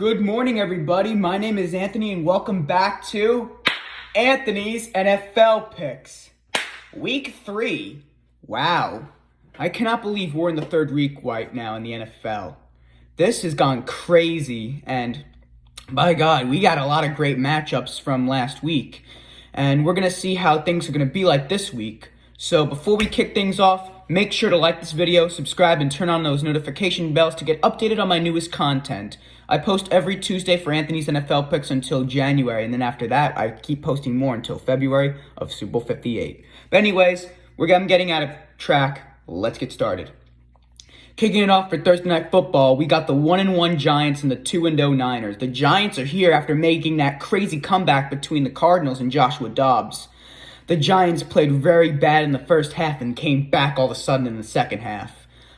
Good morning, everybody. My name is Anthony, and welcome back to Anthony's NFL Picks. Week 3. Wow. I cannot believe we're in the third week right now in the NFL. This has gone crazy, and by God, we got a lot of great matchups from last week. And we're going to see how things are going to be like this week. So before we kick things off, make sure to like this video, subscribe, and turn on those notification bells to get updated on my newest content. I post every Tuesday for Anthony's NFL Picks until January, and then after that, I keep posting more until February of Super Bowl 58. But anyways, I'm getting out of track. Let's get started. Kicking it off for Thursday Night Football, we got the 1-1 Giants and the 2-0 Niners. The Giants are here after making that crazy comeback between the Cardinals and Joshua Dobbs. The Giants played very bad in the first half and came back all of a sudden in the second half.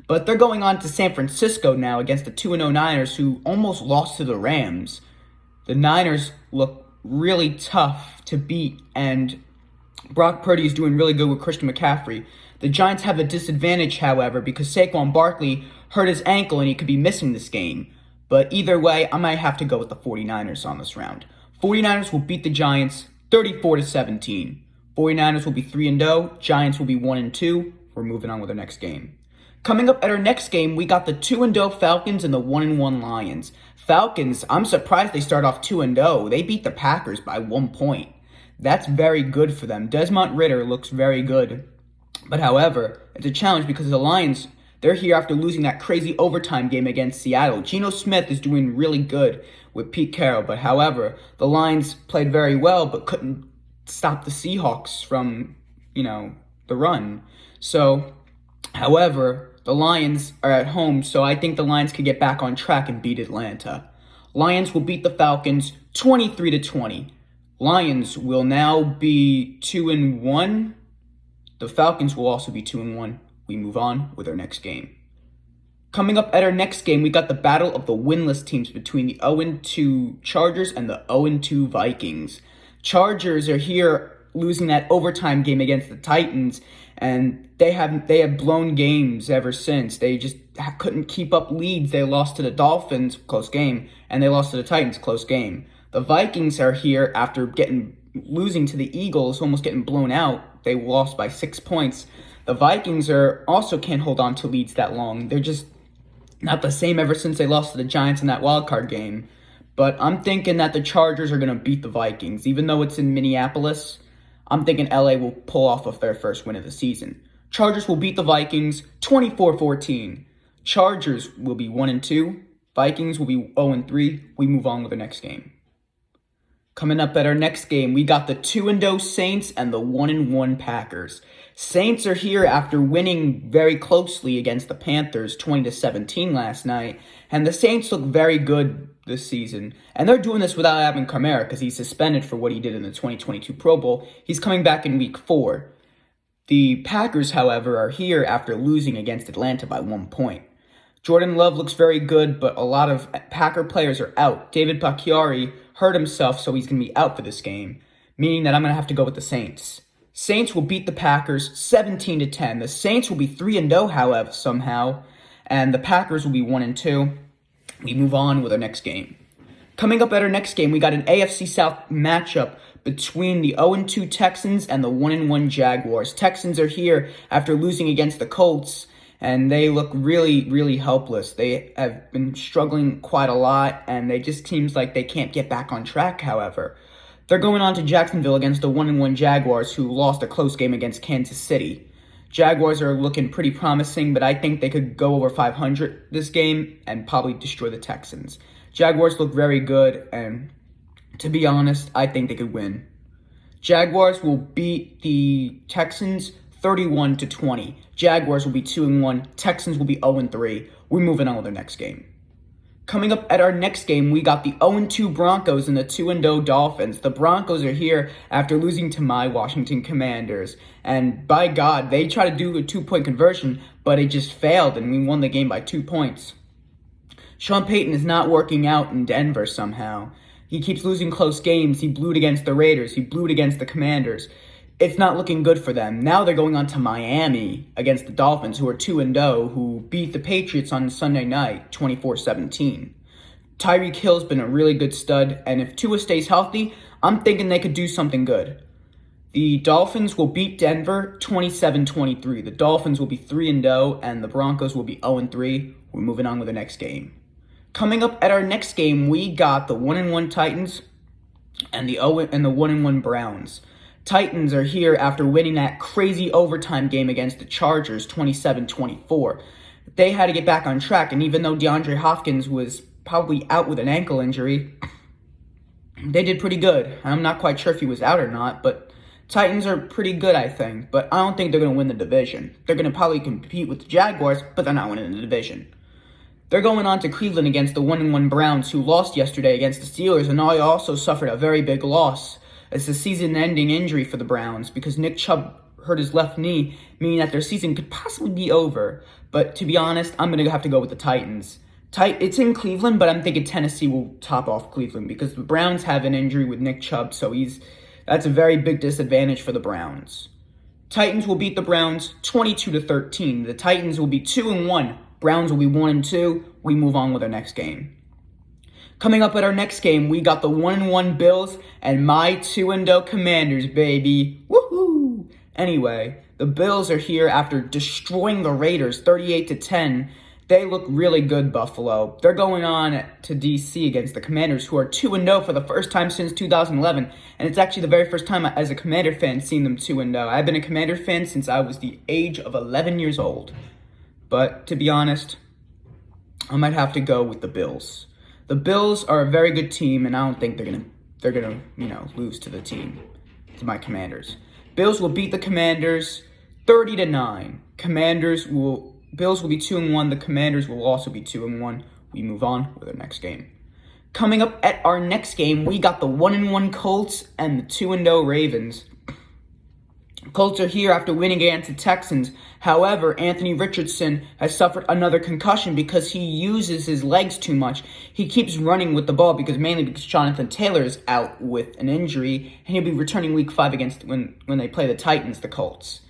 But they're going on to San Francisco now against the 2-0 Niners, who almost lost to the Rams. The Niners look really tough to beat, and Brock Purdy is doing really good with Christian McCaffrey. The Giants have a disadvantage, however, because Saquon Barkley hurt his ankle and he could be missing this game. But either way, I might have to go with the 49ers on this round. 49ers will beat the Giants 34-17. 49ers will be 3-0. Giants will be 1-2. We're moving on with our next game. Coming up at our next game, we got the 2-0 Falcons and the 1-1 Lions. Falcons, I'm surprised they start off 2-0. They beat the Packers by 1 point. That's very good for them. Desmond Ridder looks very good. But however, it's a challenge because the Lions, they're here after losing that crazy overtime game against Seattle. Geno Smith is doing really good with Pete Carroll. But however, the Lions played very well but couldn't stop the Seahawks from, the run. So, however, the Lions are at home, so I think the Lions could get back on track and beat Atlanta. Lions will beat the Falcons 23-20. Lions will now be 2-1. The Falcons will also be 2-1. We move on with our next game. Coming up at our next game, we got the battle of the winless teams between the 0-2 Chargers and the 0-2 Vikings. Chargers are here losing that overtime game against the Titans, and they have blown games ever since. They just couldn't keep up leads. They lost to the Dolphins, close game, and they lost to the Titans, close game. The Vikings are here after losing to the Eagles, almost getting blown out. They lost by 6 points. The Vikings also can't hold on to leads that long. They're just not the same ever since they lost to the Giants in that wildcard game. But I'm thinking that the Chargers are going to beat the Vikings. Even though it's in Minneapolis, I'm thinking LA will pull off of their first win of the season. Chargers will beat the Vikings 24-14. Chargers will be 1-2. Vikings will be 0-3. We move on with the next game. Coming up at our next game, we got the 2-0 Saints and the 1-1 Packers. Saints are here after winning very closely against the Panthers 20-17 last night, and the Saints look very good this season. And they're doing this without Alvin Kamara because he's suspended for what he did in the 2022 Pro Bowl. He's coming back in week 4. The Packers, however, are here after losing against Atlanta by 1 point. Jordan Love looks very good, but a lot of Packer players are out. David Bakhtiari hurt himself, so he's going to be out for this game, meaning that I'm going to have to go with the Saints. Saints will beat the Packers 17-10. The Saints will be 3-0, however, somehow, and the Packers will be 1-2. We move on with our next game. Coming up at our next game, we got an AFC South matchup between the 0-2 Texans and the 1-1 Jaguars. Texans are here after losing against the Colts, and they look really, really helpless. They have been struggling quite a lot, and it just seems like they can't get back on track, however. They're going on to Jacksonville against the 1-1 Jaguars, who lost a close game against Kansas City. Jaguars are looking pretty promising, but I think they could go over 500 this game and probably destroy the Texans. Jaguars look very good, and to be honest, I think they could win. Jaguars will beat the Texans 31-20. Jaguars will be 2-1. Texans will be 0-3. We're moving on with our next game. Coming up at our next game, we got the 0-2 Broncos and the 2-0 Dolphins. The Broncos are here after losing to my Washington Commanders. And by God, they tried to do a 2-point conversion, but it just failed, and we won the game by 2 points. Sean Payton is not working out in Denver somehow. He keeps losing close games. He blew it against the Raiders. He blew it against the Commanders. It's not looking good for them. Now they're going on to Miami against the Dolphins, who are 2-0, who beat the Patriots on Sunday night 24-17. Tyreek Hill's been a really good stud, and if Tua stays healthy, I'm thinking they could do something good. The Dolphins will beat Denver 27-23. The Dolphins will be 3-0, and the Broncos will be 0-3. We're moving on with the next game. Coming up at our next game, we got the 1-1 Titans and the 1-1 Browns. Titans are here after winning that crazy overtime game against the Chargers 27-24. They had to get back on track, and even though DeAndre Hopkins was probably out with an ankle injury, they did pretty good. I'm not quite sure if he was out or not, but Titans are pretty good, I think. But I don't think they're going to win the division. They're going to probably compete with the Jaguars, but they're not winning the division. They're going on to Cleveland against the 1-1 Browns, who lost yesterday against the Steelers, and they also suffered a very big loss. It's a season-ending injury for the Browns because Nick Chubb hurt his left knee, meaning that their season could possibly be over. But to be honest, I'm going to have to go with the Titans. It's in Cleveland, but I'm thinking Tennessee will top off Cleveland because the Browns have an injury with Nick Chubb, so that's a very big disadvantage for the Browns. Titans will beat the Browns 22-13. The Titans will be 2-1. Browns will be 1-2. We move on with our next game. Coming up at our next game, we got the 1-1 Bills and my 2-0 Commanders, baby. Woohoo! Anyway, the Bills are here after destroying the Raiders 38-10. They look really good, Buffalo. They're going on to D.C. against the Commanders, who are 2-0 for the first time since 2011. And it's actually the very first time as a Commander fan seeing them 2-0. I've been a Commander fan since I was the age of 11 years old. But to be honest, I might have to go with the Bills. The Bills are a very good team, and I don't think they're gonna lose to my Commanders. Bills will beat the Commanders 30-9. Bills will be 2-1. The Commanders will also be 2-1. We move on with our next game. Coming up at our next game, we got the 1-1 Colts and the 2-0 Ravens. Colts are here after winning against the Texans. However, Anthony Richardson has suffered another concussion because he uses his legs too much. He keeps running with the ball mainly because Jonathan Taylor is out with an injury, and he'll be returning Week 5 against when they play the Titans, the Colts.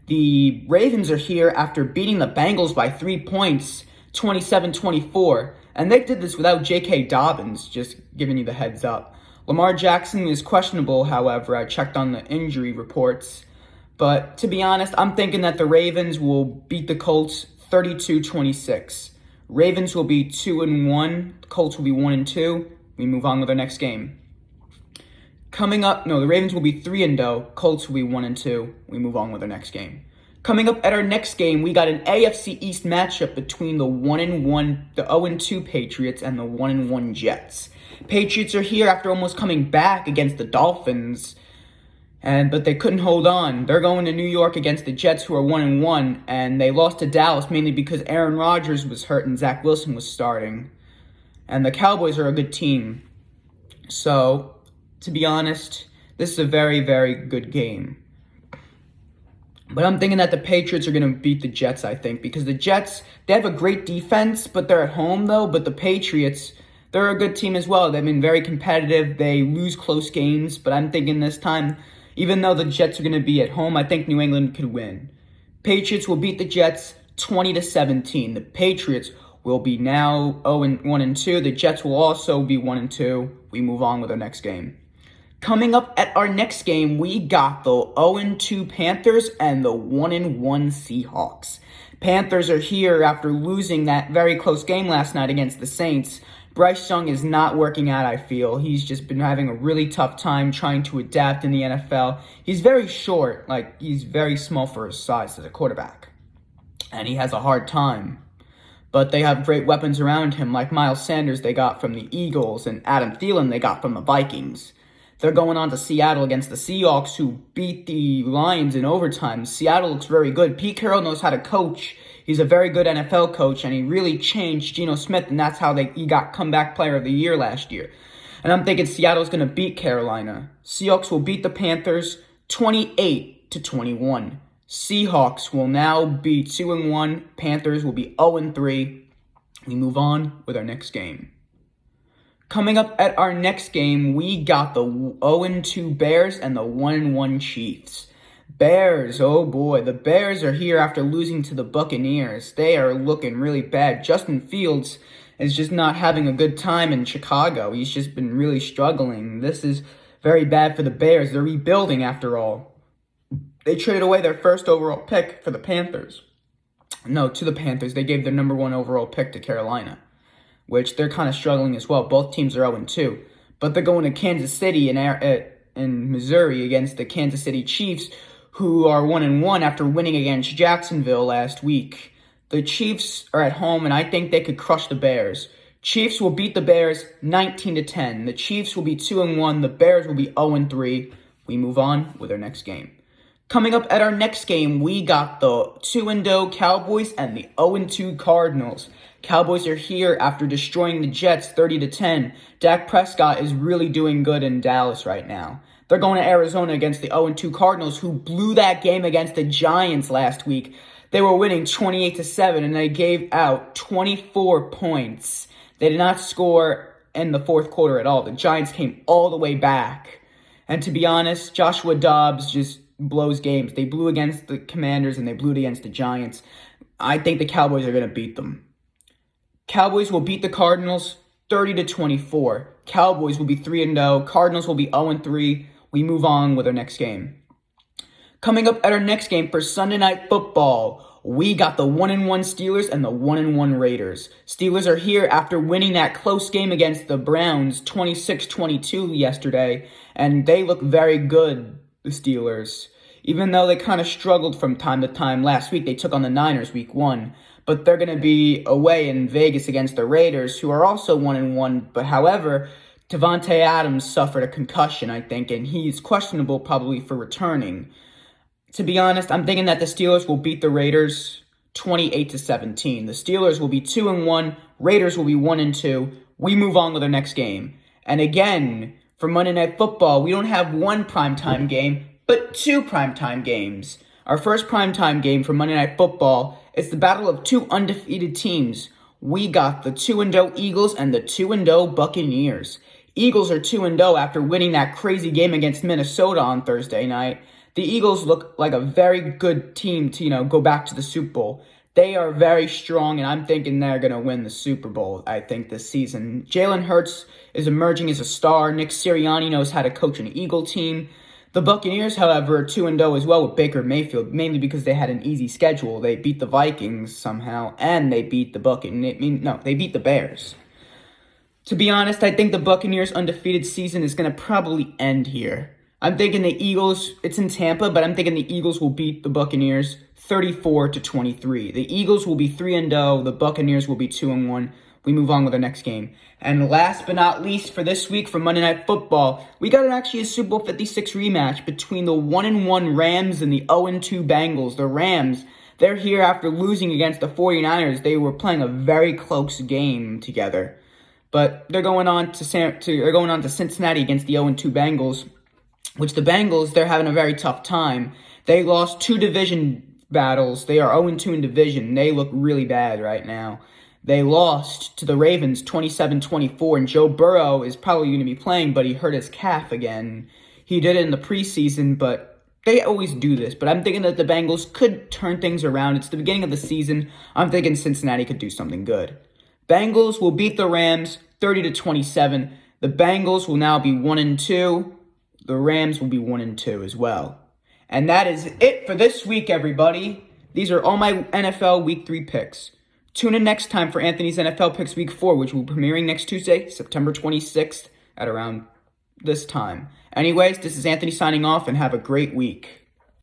The Ravens are here after beating the Bengals by 3 points, 27-24. And they did this without J.K. Dobbins, just giving you the heads up. Lamar Jackson is questionable, however. I checked on the injury reports. But to be honest, I'm thinking that the Ravens will beat the Colts 32-26. Ravens will be 2-1. Colts will be 1-2. We move on with our next game. The Ravens will be 3-0. Colts will be 1-2. We move on with our next game. Coming up at our next game, we got an AFC East matchup between the 0-2 Patriots and the 1-1 Jets. Patriots are here after almost coming back against the Dolphins, but they couldn't hold on. They're going to New York against the Jets, who are 1-1, and they lost to Dallas mainly because Aaron Rodgers was hurt and Zach Wilson was starting. And the Cowboys are a good team. So, to be honest, this is a very, very good game. But I'm thinking that the Patriots are going to beat the Jets, I think, because the Jets, they have a great defense, but they're at home, though. But the Patriots, they're a good team as well. They've been very competitive. They lose close games, but I'm thinking this time, even though the Jets are going to be at home, I think New England could win. Patriots will beat the Jets 20-17. The Patriots will be now 1-2. The Jets will also be 1-2. We move on with our next game. Coming up at our next game, we got the 0-2 Panthers and the 1-1 Seahawks. Panthers are here after losing that very close game last night against the Saints. Bryce Young is not working out, I feel. He's just been having a really tough time trying to adapt in the NFL. He's very short, he's very small for his size as a quarterback. And he has a hard time. But they have great weapons around him, like Miles Sanders they got from the Eagles and Adam Thielen they got from the Vikings. They're going on to Seattle against the Seahawks, who beat the Lions in overtime. Seattle looks very good. Pete Carroll knows how to coach. He's a very good NFL coach, and he really changed Geno Smith, and that's how he got comeback player of the year last year. And I'm thinking Seattle's going to beat Carolina. Seahawks will beat the Panthers 28-21. Seahawks will now be 2-1. Panthers will be 0-3. We move on with our next game. Coming up at our next game, we got the 0-2 Bears and the 1-1 Chiefs. Bears, oh boy, the Bears are here after losing to the Buccaneers. They are looking really bad. Justin Fields is just not having a good time in Chicago. He's just been really struggling. This is very bad for the Bears. They're rebuilding after all. They traded away their first overall pick for the Panthers. No, to the Panthers. They gave their number 1 overall pick to Carolina, which they're kind of struggling as well. Both teams are 0-2. But they're going to Kansas City in Missouri against the Kansas City Chiefs, who are 1-1 after winning against Jacksonville last week. The Chiefs are at home, and I think they could crush the Bears. Chiefs will beat the Bears 19-10. The Chiefs will be 2-1. The Bears will be 0-3. We move on with our next game. Coming up at our next game, we got the 2-0 Cowboys and the 0-2 Cardinals. Cowboys are here after destroying the Jets 30-10. Dak Prescott is really doing good in Dallas right now. They're going to Arizona against the 0-2 Cardinals, who blew that game against the Giants last week. They were winning 28-7, and they gave out 24 points. They did not score in the fourth quarter at all. The Giants came all the way back. And to be honest, Joshua Dobbs just blows games. They blew against the Commanders, and they blew against the Giants. I think the Cowboys are going to beat them. Cowboys will beat the Cardinals 30-24. Cowboys will be 3-0. Cardinals will be 0-3. We move on with our next game. Coming up at our next game for Sunday Night Football, we got the 1-1 Steelers and the 1-1 Raiders. Steelers are here after winning that close game against the Browns 26-22 yesterday, and they look very good, the Steelers. Even though they kind of struggled from time to time last week, they took on the Niners week 1. But they're going to be away in Vegas against the Raiders, who are also 1-1. But however, Davante Adams suffered a concussion, I think, and he's questionable probably for returning. To be honest, I'm thinking that the Steelers will beat the Raiders 28-17. The Steelers will be 2-1. Raiders will be 1-2. We move on with our next game. And again, for Monday Night Football, we don't have one primetime game, but 2 primetime games. Our first primetime game for Monday Night Football is the battle of 2 undefeated teams. We got the 2-0 Eagles and the 2-0 Buccaneers. Eagles are 2-0 after winning that crazy game against Minnesota on Thursday night. The Eagles look like a very good team to, go back to the Super Bowl. They are very strong, and I'm thinking they're going to win the Super Bowl, I think, this season. Jalen Hurts is emerging as a star. Nick Sirianni knows how to coach an Eagle team. The Buccaneers, however, are 2-0 as well with Baker Mayfield, mainly because they had an easy schedule. They beat the Vikings somehow, and they beat they beat the Bears. To be honest, I think the Buccaneers' undefeated season is going to probably end here. I'm thinking the Eagles, it's in Tampa, but I'm thinking the Eagles will beat the Buccaneers 34-23. The Eagles will be 3-0, the Buccaneers will be 2-1. We move on with our next game. And last but not least for this week for Monday Night Football, we got actually a Super Bowl 56 rematch between the 1-1 Rams and the 0-2 Bengals. The Rams, they're here after losing against the 49ers. They were playing a very close game together. But they're going on to Cincinnati against the 0-2 Bengals, which the Bengals, they're having a very tough time. They lost 2 division battles. They are 0-2 in division. They look really bad right now. They lost to the Ravens 27-24, and Joe Burrow is probably going to be playing, but he hurt his calf again. He did it in the preseason, but they always do this. But I'm thinking that the Bengals could turn things around. It's the beginning of the season. I'm thinking Cincinnati could do something good. Bengals will beat the Rams 30-27. The Bengals will now be 1-2. The Rams will be 1-2 as well. And that is it for this week, everybody. These are all my NFL Week 3 picks. Tune in next time for Anthony's NFL Picks Week 4, which will be premiering next Tuesday, September 26th, at around this time. Anyways, this is Anthony signing off, and have a great week.